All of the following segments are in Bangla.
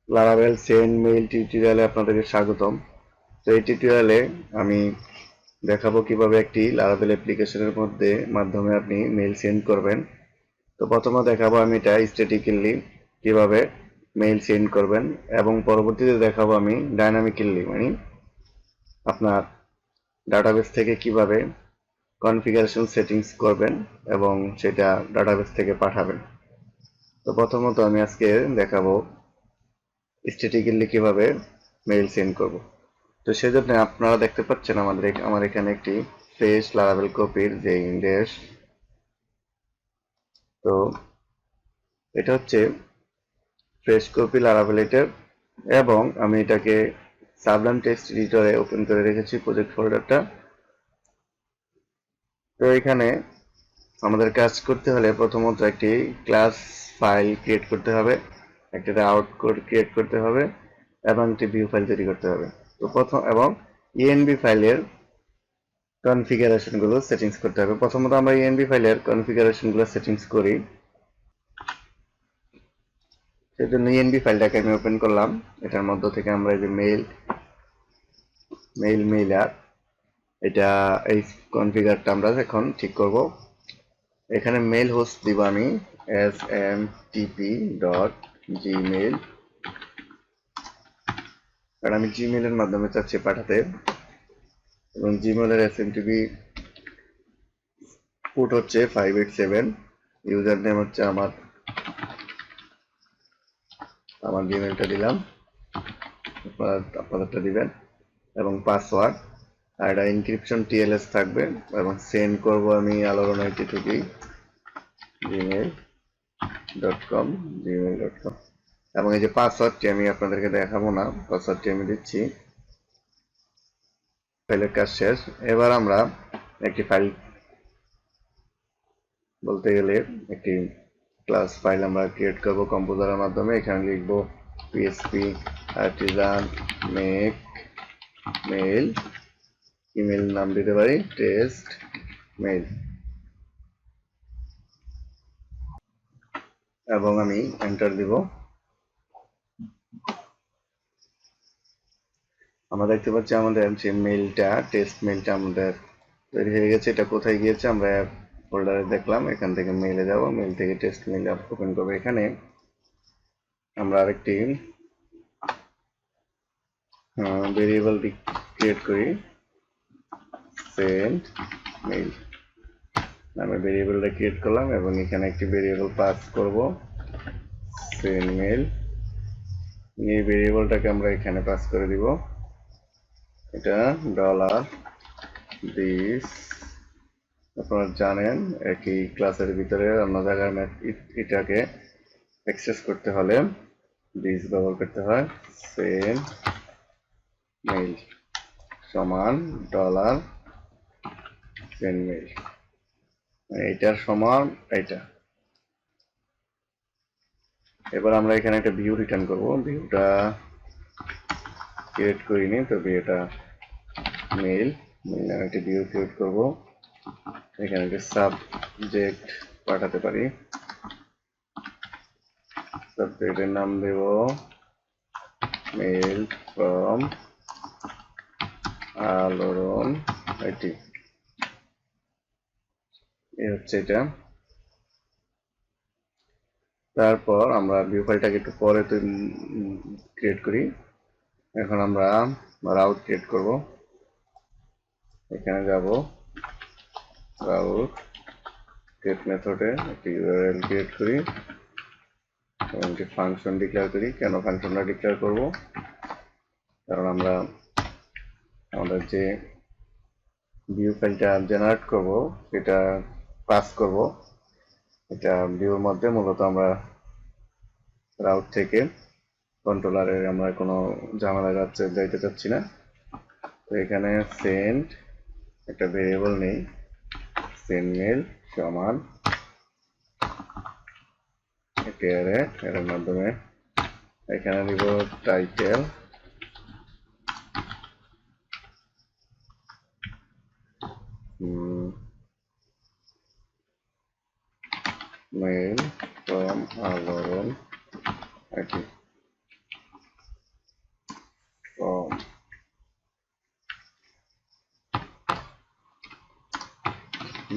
লারাভেল সেন্ড মেইল টিউটোরিয়ালে আপনাদেরকে স্বাগতম। তো এই টিউটোরিয়ালে আমি দেখাবো কিভাবে একটি লারাভেল অ্যাপ্লিকেশনের মাধ্যমে আপনি মেইল সেন্ড করবেন। তো প্রথমে দেখাবো আমি এটা স্ট্যাটিক্যালি কিভাবে মেইল সেন্ড করবেন, এবং পরবর্তীতে দেখাবো আমি ডাইনামিক্যালি মানে আপনার ডাটাবেস থেকে কিভাবে কনফিগারেশন সেটিংস করবেন এবং সেটা ডাটাবেস থেকে পাঠাবেন। তো প্রথমত আমি আজকে দেখাবো স্ট্যাটিক্যালি কিভাবে মেইল সেন্ড করব। তো সেজন্য আপনারা দেখতে পাচ্ছেন আমার এখানে একটি ফ্রেশ লারাভেল কপির যে ইন্ডেক্স। তো এটা হচ্ছে ফ্রেশ কপি লারাভেল এটার, এবং আমি এটাকে সাবলাম টেক্সট এডিটরে ওপেন করে রেখেছি প্রজেক্ট ফোল্ডারটা। তো এখানে আমাদের কাজ করতে হলে প্রথমত একটি ক্লাস ফাইল ক্রিয়েট করতে হবে, একটা আউট কোড ক্রিয়েট করতে হবে, এবং একটি ভিউ ফাইল তৈরি করতে হবে। তো প্রথম এবং ইএনবি ফাইলের কনফিগারেশন গুলো সেটিংস করতে হবে। প্রথমত আমরা ইএনবি ফাইলের কনফিগারেশন গুলো সেটিংস করি। সেজন্য ইএনবি ফাইলটাকে আমি ওপেন করলাম। এটার মধ্য থেকে আমরা এই যে মেইলার এটা এই কনফিগারটা আমরা এখন ঠিক করব। এখানে মেইল হোস্ট দিব আমি smtp.gmail, কারণ আমি জিমেইলের মাধ্যমে চাচ্ছি পাঠাতে, এবং জিমেইলের এসএমটিপি পোর্ট হচ্ছে 587, ইউজার নেম হচ্ছে আমার জিমেইলটা দিলাম, আপনাদেরটা দিবেন, এবং পাসওয়ার্ড, আর এটা এনক্রিপশন টিএলএস থাকবে, এবং সেন্ড করব আমি alarona82 gmail.com, এবং এই যে পাসওয়ার্ডটি আমি আপনাদেরকে দেখাবো না, পাসওয়ার্ডটি আমি দিচ্ছি। ফাইলের কাজ শেষ। এবার আমরা একটি ফাইল বলতে গেলে একটি ক্লাস ফাইল আমরা ক্রিয়েট করব কম্পোজারের মাধ্যমে। এখানে লিখব PSP Artisan make mail, email নাম দিতে পারি টেস্ট মেইল, এবং আমি এন্টার দিব। আমরা দেখতে পাচ্ছি আমাদের যে মেইলটা টেস্ট মেইলটা আমাদের তৈরি হয়ে গেছে। এটা কোথায় গিয়েছে আমরা ফোল্ডারে দেখলাম, এখান থেকে মেইলে যাব, মেইল থেকে টেস্ট মেইল ওপেন করবো। এখানে আমরা আরেকটি ভেরিয়েবল ক্রিয়েট করি, সেন্ড মেইল নামে ভেরিয়েবলটা ক্রিয়েট করলাম, এবং এখানে একটি ভেরিয়েবল পাস করব সেন্ড মেইল। এই ভেরিয়েবলটাকে আমরা এখানে পাস করে দিব, এটা ডলার দিস। আপনারা জানেন একই ক্লাসের ভিতরে অন্য জায়গায় এটাকে অ্যাক্সেস করতে হলে দিস ব্যবহার করতে হয়। সেন্ড মেইল সমান ডলার সেন্ড মেইল, এইটার সমান এইটা। এবার আমরা এখানে একটা ভিউ রিটার্ন করব, ভিউটা ক্রিয়েট করিনি, তো ভিউটা মেইল নামে একটা ভিউ ক্রিয়েট করব। এখানে একটা সাবজেক্ট পাঠাতে পারি, সাবজেক্টের নাম দেব মেইল ফ্রম আলোড়ন আইটি, এই হচ্ছে এটা। তারপর আমরা ভিউ ফাইলটাকে একটু পরে ক্রিয়েট করি। এখন আমরা রাউট ক্রিয়েট করব, এখানে যাব রাউট গেট মেথডে একটি ইউআরএল ক্রিয়েট করি এবং একটি ফাংশন ডিক্লেয়ার করি। কেন ফাংশনটা ডিক্লেয়ার করব? কারণ আমরা আমাদের যে ভিউ ফাইলটা জেনারেট করব সেটা পাস করব। এটা ভিউর মধ্যে মূলত আমরা রাউট থেকে কন্ট্রোলারে আমরা কোনো ঝামেলা যাইতে চাচ্ছি না। তো এখানে সেন্ড একটা ভেরিয়েবল নেই, সেন্ড মেল সমান একটি অ্যারে, এর মাধ্যমে এখানে দিব টাইটেল মেইল ফ্রম আলোড়ন আইটি,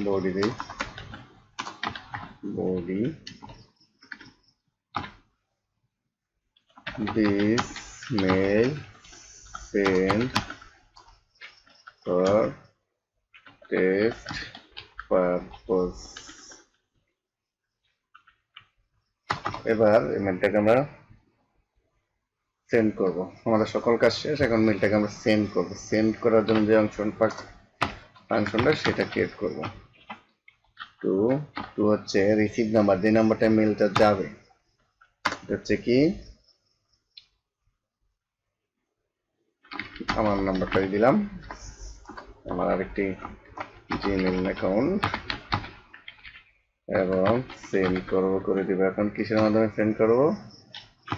বডি দিই, body this mail sent for test purpose। এবার এই মেলটাকে আমরা সেন্ড করব। আমাদের সকল কাজ শেষ, এখন মেলটাকে আমরা সেন্ড করব। সেন্ড করার জন্য যে ফাংশনটা সেটা ক্রিয়েট করব। টু টু হচ্ছে রিসিভ নাম্বার, যে নাম্বারটা মেলটা যাবে এটা হচ্ছে কি আমার নাম্বারটাই দিলাম, আমার আরেকটি জিমেইল অ্যাকাউন্ট, এবং সেন্ড করব করে দিব। এখন কিসের মাধ্যমে সেন্ড করব?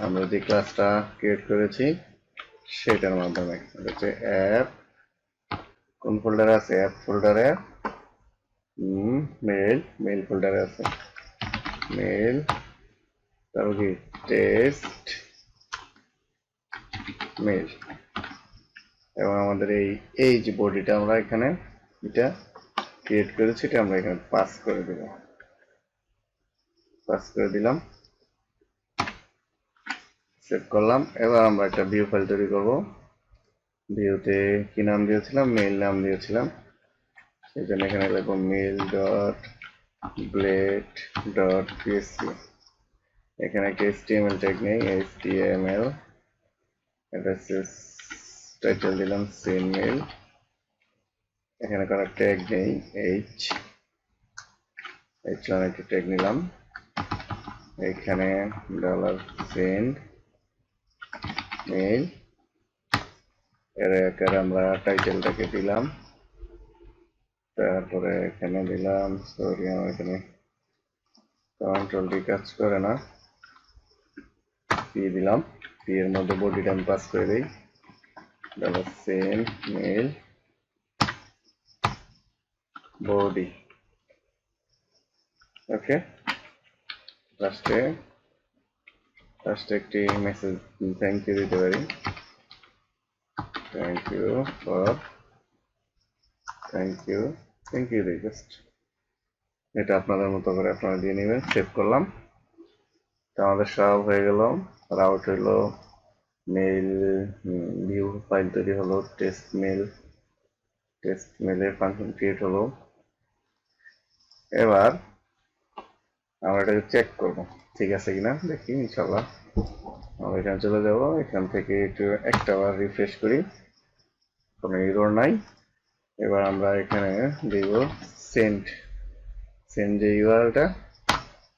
আমরা যে ক্লাসটা ক্রিয়েট করেছি সেটার মাধ্যমে। এটা হচ্ছে অ্যাপ, কোন ফোল্ডারে আছে? অ্যাপ ফোল্ডারে, মেল, মেল ফোল্ডারে আছে মেল, তারপর কি টেস্ট মেল, এবং আমাদের এই যে বডিটা আমরা এখানে এটা ক্রিয়েট করেছি এটা আমরা এখানে পাস করে দেব, পাস করে দিলাম, সেভ করলাম। এবার আমরা একটা ভিউ ফাইল তৈরি করব। ভিউতে কি নাম দিয়েছিলাম? মেল নাম দিয়েছিলাম, সেই জন্য এখানে লিখব mail dot blade dot PHP. এখানে একটা HTML ট্যাগ নেই, HTML, এটা টাইটেল দিলাম সেন্ড মেল। এখানে কোনো ট্যাগ নেই, এইচ নামে একটা ট্যাগ নিলাম। এখানে ডলার সেন্ড মেল, এর আকারে আমরা টাইটেলটাকে দিলাম, তারপরে এখানে দিলাম, সরি আমার এখানে কন্ট্রোল ডি কাজ করে না, পি দিলাম, পি এর মধ্যে বডিটা আমি পাস করে দিই, dollar send mail body. Okay, লাস্টে একটি মেসেজ থ্যাংক ইউ দিতে পারি, thank you for, thank you request. এটা আপনাদের মতো করে আপনারা দিয়ে নেবেন। সেভ করলাম। তো আমাদের সব হয়ে গেল, রাউট হইলো, মেইল ভিউ ফাইল তৈরি হলো, টেস্ট মেলের ফাংশন ক্রিয়েট হলো। এবার আমরা এটাকে চেক করব ঠিক আছে কিনা, দেখি ইনশাল্লাহ। আমরা এখানে চলে যাব, এখান থেকে একটু একটা বার রিফ্রেশ করি, কোনো এরর নাই। এবার আমরা এখানে দিব সেন্ড যে ইউআরএলটা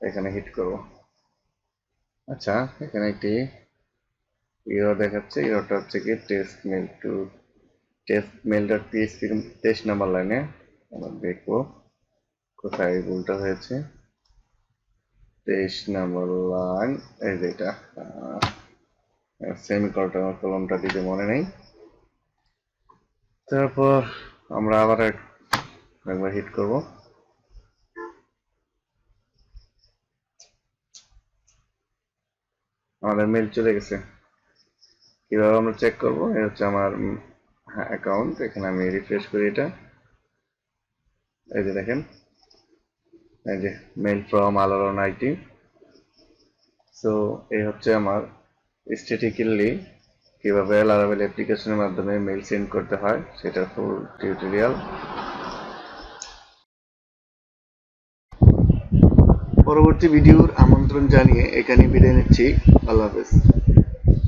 এখানে হিট করব। আচ্ছা, এখানে একটি এরর দেখাচ্ছে, এররটা হচ্ছে কি test mail dot PHP 23 number লাইনে। আমরা দেখবো কোথায় ভুলটা হয়েছে। 23 নাম্বার লাইন, এই যে এটা সেমিকলনটা দিতে মনে নেই। তারপর আমরা আবার একবার হিট করব। আমাদের মেল চলে গেছে। কিভাবে আমরা চেক করব? এই হচ্ছে আমার অ্যাকাউন্ট, এখানে আমি রিফ্রেশ করি এটা, এই যে দেখেন, এই যে মেল ফ্রম আলোড়ন আইটি। সো এই হচ্ছে আমার স্ট্যাটিক্যালি কিভাবে লারাভেল অ্যাপ্লিকেশনের মাধ্যমে মেল সেন্ড করতে হয় সেটা ফুল টিউটোরিয়াল। পরবর্তী ভিডিওর আমন্ত্রণ জানিয়ে এখানে বিদায় নিচ্ছি। আল্লাহ হাফেজ।